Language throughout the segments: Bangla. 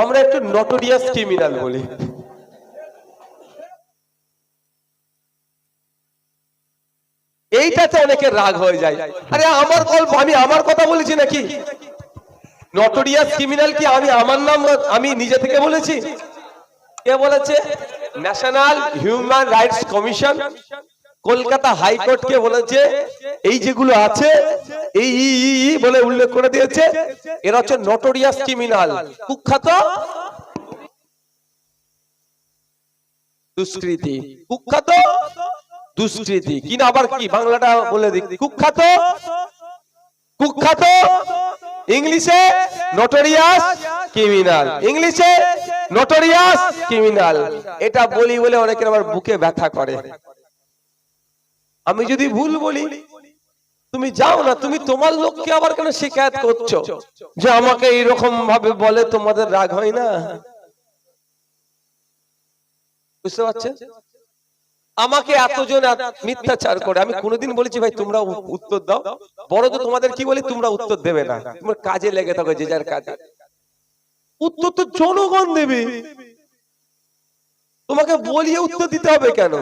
আমরা একটু নটোরিয়াস ক্রিমিনাল বলি। এইটাতে অনেকের রাগ হয়ে যায়। আরে আমার গল্প, আমি আমার কথা বলেছি নাকি? নটোরিয়াস ক্রিমিনাল কি আমি আমার নাম আমি নিজে থেকে বলেছি? কে বলেছে? National human rights commission, Kolkata high court কে বলেছে এই যেগুলো আছে এই বলে উল্লেখ করে দিয়েছে, এরা হচ্ছে নটোরিয়াস ক্রিমিনাল, কুখ্যাত দুষ্কৃতী। কুখ্যাত দুষ্কৃতী কিনা আবার কি বাংলাটা বলে দিই, কুখ্যাত, কুখ্যাত ইংলিশে নটোরিয়াস ক্রিমিনাল, ইংলিশে নটোরিয়াস ক্রিমিনাল। এটা বলি বলে অনেকের আবার বুকে ব্যথা করে। আমি যদি ভুল বলি তুমি যাও না, তুমি তোমার লোককে আবার কেন শিকায়ত করছো যে আমাকে এইরকম ভাবে বলে, তোমাদের রাগ হয় না? বুঝতে পারছেন? আমাকে এতজন মিথ্যাচার করে, আমি কোনোদিন বলেছি ভাই তোমরা উত্তর দাও? বড় তো তোমাদের কি বলি, তোমরা উত্তর দেবে না, তোমার কাজে লেগে থাকো যে যার কাজে। উত্তর তো জনগণ দেবে, তোমাকে বলিয়ে উত্তর দিতে হবে কেন?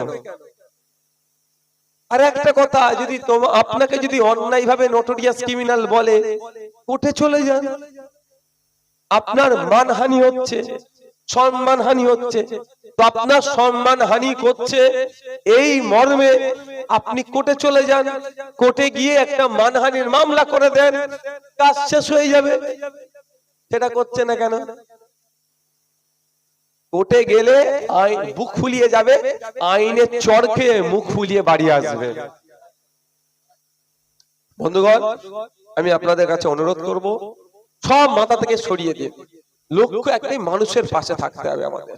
আর একটা কথা, যদি আপনাকে যদি অন্যায় ভাবে নটোরিয়াস ক্রিমিনাল বলে, কোর্টে চলে যান। আপনার মানহানি হচ্ছে, সম্মানহানি হচ্ছে, তো আপনার সম্মানহানি করছে এই মর্মে আপনি কোর্টে চলে যান, কোর্টে গিয়ে একটা মানহানির মামলা করে দেন, কাজ শেষ হয়ে যাবে। সেটা করছে না কেন? কোর্টে গেলে বুক ফুলিয়ে যাবে, আইনের চড় খেয়ে মুখ ফুলিয়ে বাড়ি আসবে। বন্ধুগণ, আমি আপনাদের কাছে অনুরোধ করব, সব মাথা থেকে সরিয়ে দিন। লক্ষ্য একটাই, মানুষের পাশে থাকতে হবে আমাদের।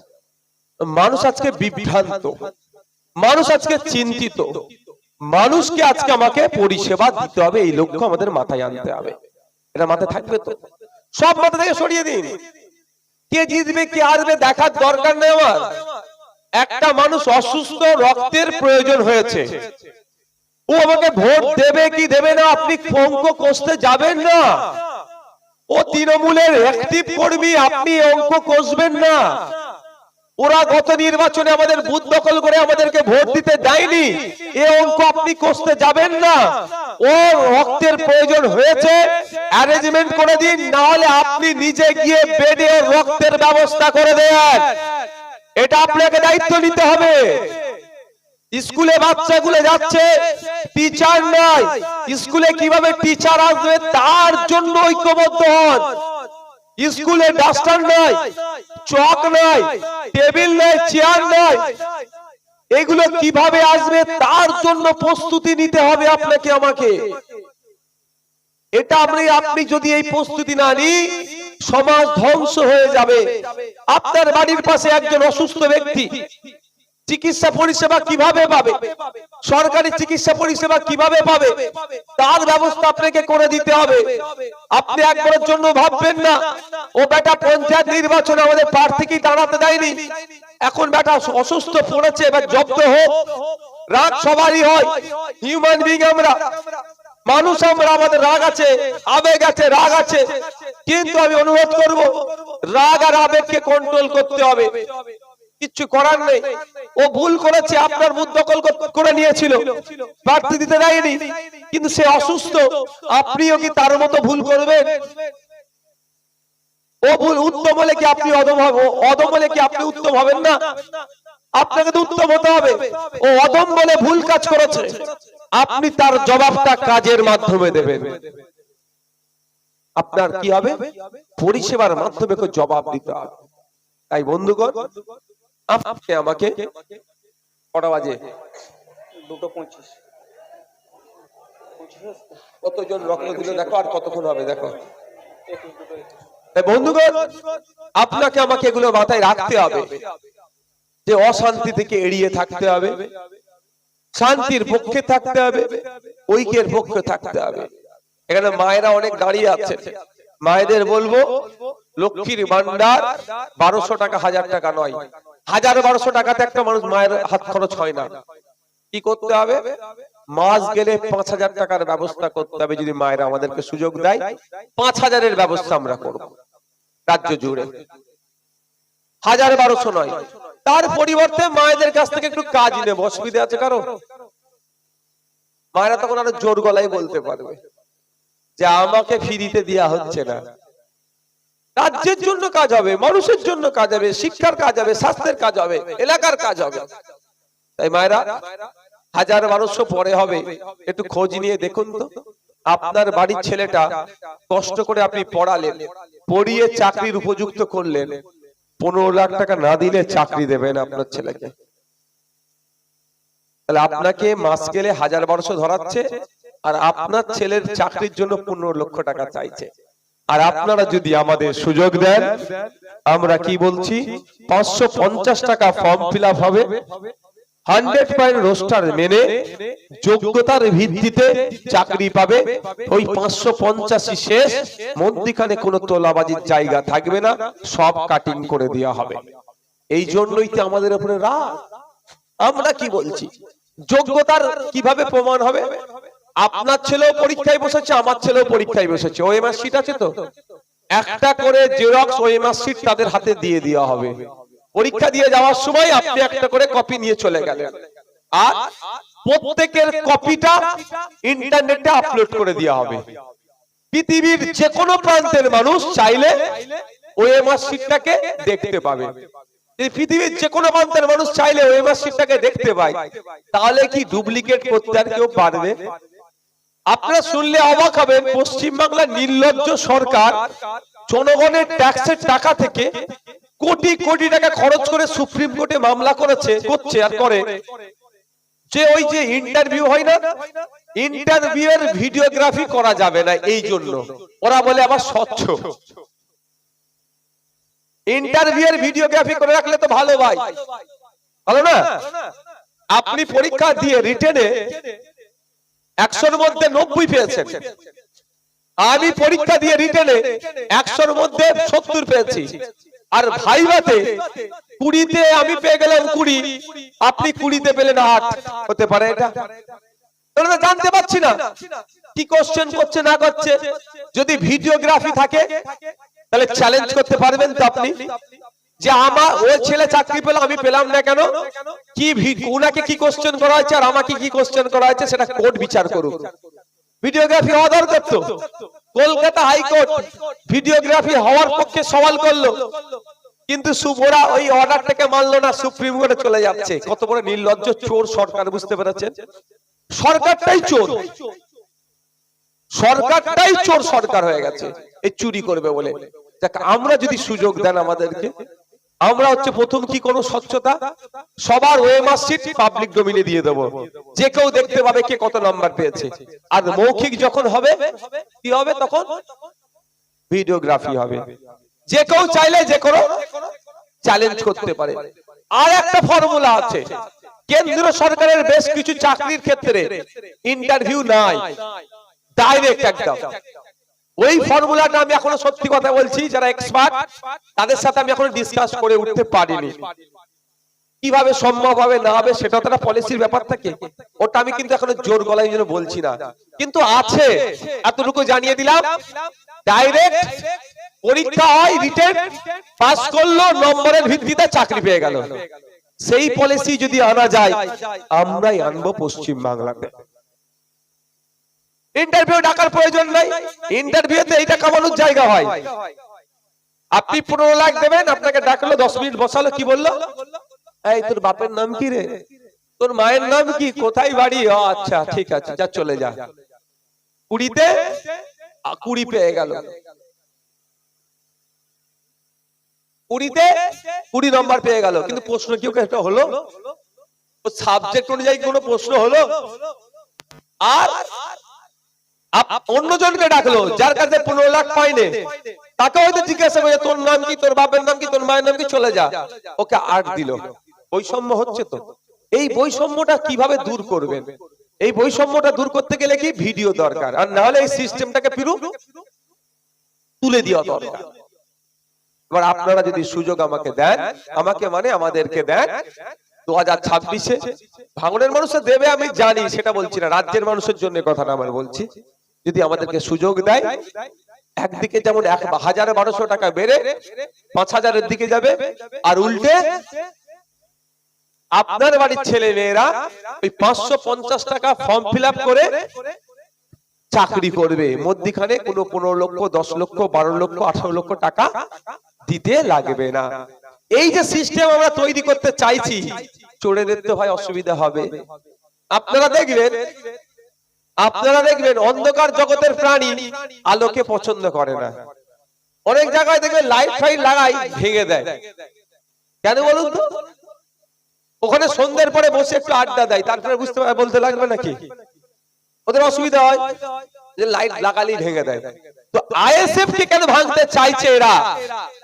মানুষ আজকে বিভ্রান্ত, মানুষ আজকে চিন্তিত, মানুষকে আজকে আমাকে পরিষেবা দিতে হবে, এই লক্ষ্য আমাদের মাথায় আনতে হবে। এটা মাথায় থাকবে তো? সব মাথা থেকে সরিয়ে দিন। কে জিতবে কে হারবে দেখার দরকার নেই আমার। একটা মানুষ অসুস্থ, রক্তের প্রয়োজন হয়েছে, ও আমাকে ভোট দেবে কি দেবে না আপনি অঙ্ক কষতে যাবেন না। ও তৃণমূলের অ্যাক্টিভ কর্মী, আপনি অঙ্ক কষবেন না। ওরা গত নির্বাচনে আমাদের বুথ দখল করে আমাদেরকে ভোট দিতে দেয়নি, এই অঙ্ক আপনি কষতে যাবেন না। ও রক্তের প্রয়োজন হয়েছে, অ্যারেঞ্জমেন্ট করে দিন, না হলে আপনি নিজে গিয়ে বেডে রক্তের ব্যবস্থা করে দেন। এটা আপনাকে দায়িত্ব নিতে হবে। স্কুলে বাচ্চাগুলো যাচ্ছে, টিচার নাই, স্কুলে কিভাবে টিচার আসবে তার জন্য ঐক্যবদ্ধ হন। স্কুলে ডাস্টার নাই, চক নাই, টেবিল নাই, চেয়ার নাই, এগুলো কিভাবে আসবে তার জন্য প্রস্তুতি নিতে হবে আপনাকে আমাকে। এটা আপনি যদি এই প্রস্তুতি না নিই, সমাজ ধ্বংস হয়ে যাবে। আপনার বাড়ির পাশে একজন অসুস্থ ব্যক্তি, চিকিৎসা পরিষেবা কিভাবে পাবে, সরকারি চিকিৎসা পরিষেবা কিভাবে পাবে, তার ব্যবস্থা আপনাকে করে দিতে হবে। আপনি একবারের জন্য ভাববেন না ও বেটা পঞ্চায়েত নির্বাচনে আমাদের প্রার্থীকে দাঁড়াতে দেয়নি, এখন বেটা অসুস্থ পড়েছে, এবার জব্দ হোক। রাগ সবারই হয়, হিউম্যান বিং আমরা, মানুষ আমরা, আমাদের রাগ আছে, আবেগ আছে, রাগ আছে, কিন্তু আমি অনুরোধ করব রাগ আর আবেগকে কন্ট্রোল করতে হবে। কিচ্ছু করার নেই, ও ভুল করেছে, আপনার বুথ দখল করে নিয়েছিল, প্রার্থী দিতে দেয়নি, কিন্তু সে অসুস্থ, আপনিও কি তার মতো ভুল করবেন? ও ভুল উত্তম হলে কি আপনি অদম হলে কি আপনি উত্তম হবেন না? আপনাকে তো উত্তম হতে হবে। ও অদম বলে ভুল কাজ করেছে, আপনি তার জবাবটা কাজের মাধ্যমে দেবেন। আপনার কি হবে? পরিষেবার মাধ্যমে জবাব দিতে হবে। তাই বন্ধুগণ, আপনি আমাকে কটা বাজে? 2:25। কতজন রক্ত দিল দেখো, আর কতক্ষণ হবে দেখো। বন্ধুগণ, আপনাকে আমাকে এগুলো মাথায় রাখতে হবে যে অশান্তি থেকে এড়িয়ে থাকতে হবে, শান্তির পক্ষে থাকতে হবে, ঐক্যের পক্ষে থাকতে হবে। এখানে মায়েরা অনেক দাঁড়িয়ে আছে, মায়েদের বলবো লক্ষ্মীর ভান্ডার 1200 টাকা 1000 টাকা নয়, 1000-1200 টাকাতে একটা মানুষ মায়ের হাত খরচ হয় না। কি করতে হবে? মাস গেলে 5000 টাকার ব্যবস্থা করতে হবে। যদি মায়েরা আমাদেরকে সুযোগ দেয় 5000-এর ব্যবস্থা আমরা করব রাজ্য জুড়ে। 1200 নয়, তার পরিবর্তে মায়েদের কাছ থেকে একটু কাজ নেব, অসুবিধা আছে কারো? মায়েরা তখন আরো জোর গলায় বলতে পারবে যে আমাকে ফ্রিতে দেওয়া হচ্ছে না। রাজ্যের জন্য কাজ হবে, মানুষের জন্য কাজ হবে, শিক্ষার কাজ হবে, স্বাস্থ্যের কাজ হবে, এলাকার কাজ হবে। তাই মায়েরা 1200 পরে হবে, একটু খোঁজ নিয়ে দেখুন তো আপনার বাড়ির ছেলেটা কষ্ট করে আপনি পড়ালেন, পড়িয়ে চাকরির উপযুক্ত করলেন, 15 লাখ টাকা না দিলে চাকরি দেবেন আপনার ছেলেকে? তাহলে আপনাকে মাস গেলে 1200 ধরাচ্ছে, আর আপনার ছেলের চাকরির জন্য 15 লক্ষ টাকা চাইছে। আর আপনারা যদি আমাদের সুযোগ দেন, আমরা কি বলছি, 550 টাকা ফর্ম ফিল আপ হবে, 100% রোস্টার মেনে যোগ্যতার ভিত্তিতে চাকরি পাবে। ওই 550 শেষ, মধ্যিখানে কোনো তোলাবাজির জায়গা থাকবে না, সব কাটিং করে দেওয়া হবে। এই জন্যই তো আমাদের উপরে রাগ। আমরা কি বলছি, যোগ্যতার কিভাবে প্রমাণ হবে? আপনার ছেলেও পরীক্ষায় বসেছে, আমার ছেলেও পরীক্ষায় বসেছে, ওএমআর শিট আছে তো, একটা করে জেরক্স ওএমআর শিট তাদের হাতে দিয়ে দেওয়া হবে। পরীক্ষা দিয়ে যাওয়ার সময় আপনি একটা করে কপি নিয়ে চলে গেলেন, আর প্রত্যেকের কপিটা ইন্টারনেটে আপলোড করে দেওয়া হবে। পৃথিবীর যে কোনো প্রান্তের মানুষ চাইলে ওএমআর শিটটাকে দেখতে পাবে। পৃথিবীর যে কোনো প্রান্তের মানুষ চাইলে ওএমআর শিটটাকে দেখতে পায়, তাহলে কি ডুপ্লিকেট করতে আর কেউ পারবে? আপনারা শুনলে অবাক হবেন, পশ্চিমবাংলার নির্লজ্জ সরকার জনগণের ট্যাক্সের টাকা থেকে কোটি কোটি টাকা খরচ করে সুপ্রিম কোর্টে মামলা করছে আর করে, যে ওই যে ইন্টারভিউ হয় না, ইন্টারভিউ এর ভিডিওগ্রাফি করা যাবে না। এই জন্য ওরা বলে আবার স্বচ্ছ, ইন্টারভিউ এর ভিডিওগ্রাফি করে রাখলে তো ভালো, ভাই ভালো না? আপনি পরীক্ষা দিয়ে রিটেনে 100-র মধ্যে 90 পেয়েছেন, আমি পরীক্ষা দিয়ে রিটেনে 100-র মধ্যে 70 পেয়েছি, আর ভাইভাতে 20-তে আমি পেয়ে গেলাম 20, আপনি 20-তে পেলেন 8, হতে পারে এটা? তাহলে জানতে পারছি না কি কোশ্চেন করছে না করছে। যদি ভিডিওগ্রাফি থাকে তাহলে চ্যালেঞ্জ করতে পারবেন তো আপনি, যে আমার ওই ছেলে চাকরি পেল আমি পেলাম না কেন, কি উনাকে কি কোশ্চেন করা হয়েছে আর আমাকে কি কোশ্চেন করা হয়েছে, সেটা কোর্ট বিচার করুক। ভিডিওগ্রাফি হওয়া দরকার তো। কলকাতা হাইকোর্ট ভিডিওগ্রাফি হওয়ার পক্ষে সওয়াল করলো, কিন্তু ওরা ওই অর্ডারটাকে মানলো না, সুপ্রিম কোর্টে চলে যাচ্ছে। কত বড় নির্লজ্জ চোর সরকার, বুঝতে পেরেছেন? সরকারটাই চোর, সরকারটাই চোর সরকার হয়ে গেছে এই চুরি করবে বলে। আমরা যদি সুযোগ দেন আমাদেরকে, আমরা হচ্ছে প্রথম কি কোনো স্বচ্ছতা, সবার ওএমআর শিট পাবলিক ডোমেইনে দিয়ে দেব, যে কেউ দেখতে পাবে কে কত নাম্বার পেয়েছে। আর মৌখিক যখন হবে কি হবে, তখন ভিডিওগ্রাফি হবে, যে কেউ চাইলে যে কোনো চ্যালেঞ্জ করতে পারে। আর একটা ফর্মুলা আছে, কেন্দ্র সরকারের বেশ কিছু চাকরির ক্ষেত্রে ইন্টারভিউ নাই, ডাইরেক্ট একদম। ওই ফর্মুলাটা আমি এখনো সত্যি কথা বলছি, যারা এক্সপার্ট তাদের সাথে আমি এখনো ডিসকাস করে উঠতে পারিনি। কিভাবে সম্ভব হবে না হবে সেটা তো একটা পলিসির ব্যাপার থাকে, ওটা আমি কিন্তু এখনো জোর গলায় জন্য বলছি না, কিন্তু আছে এতটুকু জানিয়ে দিলাম। ডাইরেক্ট পরীক্ষা হয়, রিটেন পাস করলো, নম্বরের ভিত্তিতে চাকরি পেয়ে গেল। সেই পলিসি যদি আনা যায়, আমরাই আনবো পশ্চিম বাংলাতে। ইন্টারভিউ ডাকার প্রয়োজন নাই, ইন্টারভিউতে এইটা কামানোর জায়গা হয়। আপনি 15 লাখ দেবেন, আপনাকে ডাকলো, 10 মিনিট বসালো, কি বললো, এই তোর বাপের নাম কি রে, তোর মায়ের নাম কি, কোথায় বাড়ি, আচ্ছা ঠিক আছে যা চলে যা। 20-তে 20 পেয়ে গেল, 20-তে 20 নম্বর পেয়ে গেল, কিন্তু প্রশ্ন কি একটা হলো, সাবজেক্ট অনুযায়ী কোনো প্রশ্ন হলো? আর অন্যজনকে ডাকলো যার কাছে 15 লাখ পাইনি, তাকে হয়তো জিজ্ঞাসা করে তোর নাম কি, তোর বাপের নাম কি, তোর মায়ের নাম কি, চলে যা, ওকে 8 দিল। বৈষম্য হচ্ছে তো। এই বৈষম্যটা কিভাবে দূর করবেন? এই বৈষম্যটা দূর করতে গেলে কি ভিডিও দরকার, আর না হলে এই সিস্টেমটাকে পুরো তুলে দেওয়া দরকার। এবার আপনারা যদি সুযোগ আমাকে দেন, আমাকে মানে আমাদেরকে দেন, 2026-এ ভাঙনের মানুষে দেবে আমি জানি, সেটা বলছি না, রাজ্যের মানুষের জন্য কথাটা আমার বলছি। যদি আমাদেরকে সুযোগ দেয়, একদিকে যেমন 1000-1200 টাকা বেড়ে 5000-এর দিকে যাবে, আর উল্টে আপনার বাড়ির ছেলে মেয়েরা ওই 550 টাকা ফর্ম ফিল আপ করে চাকরি করবে, মধ্যখানে কোনো 15 লক্ষ, 10 লক্ষ, 12 লক্ষ, 18 লক্ষ টাকা দিতে লাগবে না। এই যে সিস্টেম আমরা তৈরি করতে চাইছি, চোরেদের তো ভাই অসুবিধা হবে। আপনারা দেখবেন অন্ধকার জগতের প্রাণী আলোকে পছন্দ করে না। অনেক জায়গায় দেখবেন লাইট ফাইট লাগাই ভেঙে দেয়, কেন বলুন তো? ওখানে সন্ধ্যের পরে বসে একটু আড্ডা দেয়, তারপরে বলতে লাগবে নাকি? ওদের অসুবিধা হয় যে লাইট লাগালেই ভেঙে দেয়। তো আইএসএফ কে কেন ভাঙতে চাইছে এরা?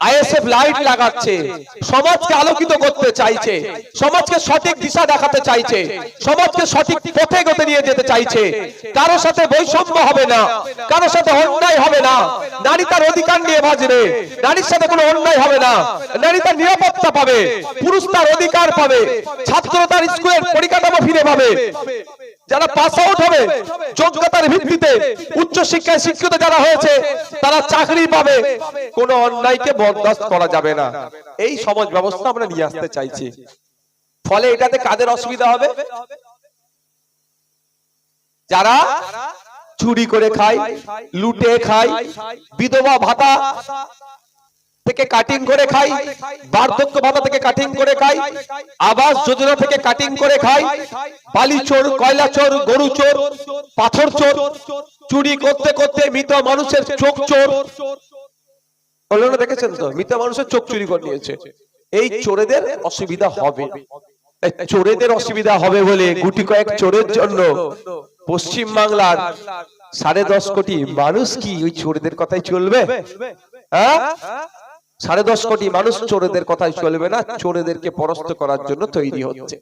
আইএসএফ লাইট লাগাচ্ছে, সমাজকে আলোকিত করতে চাইছে, সমাজকে সঠিক দিশা দেখাতে চাইছে, সমাজকে সঠিক পথে গতি নিয়ে যেতে চাইছে। কারোর সাথে বৈষম্য হবে না, কারোর সাথে অন্যায় হবে না, নারী তার অধিকার নিয়ে বাঁচবে, নারীর সাথে কোনো অন্যায় হবে না, নারী তার নিরাপত্তা পাবে, পুরুষ তার অধিকার পাবে, ছাত্র তার স্কুলের পরিকাঠামো ফিরে পাবে, যারা পাস আউট হবে যোগ্যতার ভিত্তিতে উচ্চ শিক্ষায় শিক্ষিত যারা হয়েছে তারা চাকরি পাবে, কোনো অন্যায়কে বরদাস্ত করা যাবে না। এই সমাজ ব্যবস্থা আমরা নিয়ে আসতে চাইছি। ফলে এটাতে কাদের অসুবিধা হবে? যারা চুরি করে খায়, লুটে খায়, বিধবা ভাতা থেকে কাটিং করে খায়, বার্ধক্য ভাতা থেকে কাটিং করে খায়, আবাস যোজনা থেকে কাটিং করে খায়, বালি চোর, কয়লা চোর, গরু চোর, পাথর চোর, চুরি করতে করতে মৃত মানুষের চোখ চোর। দেখেছেন তো, মৃত মানুষের চোখ চুরি করে নিয়েছে। এই চোরেদের অসুবিধা হবে, চোরেদের অসুবিধা হবে বলে গুটি কয়েক চোরের জন্য পশ্চিম বাংলার 10.5 কোটি মানুষ কি ওই চোরেদের কথাই চলবে? হ্যাঁ, 10.5 কোটি মানুষ চোরেদের কথাই চলবে না, চোরেদেরকে পরাস্ত করার জন্য তৈরি হচ্ছে।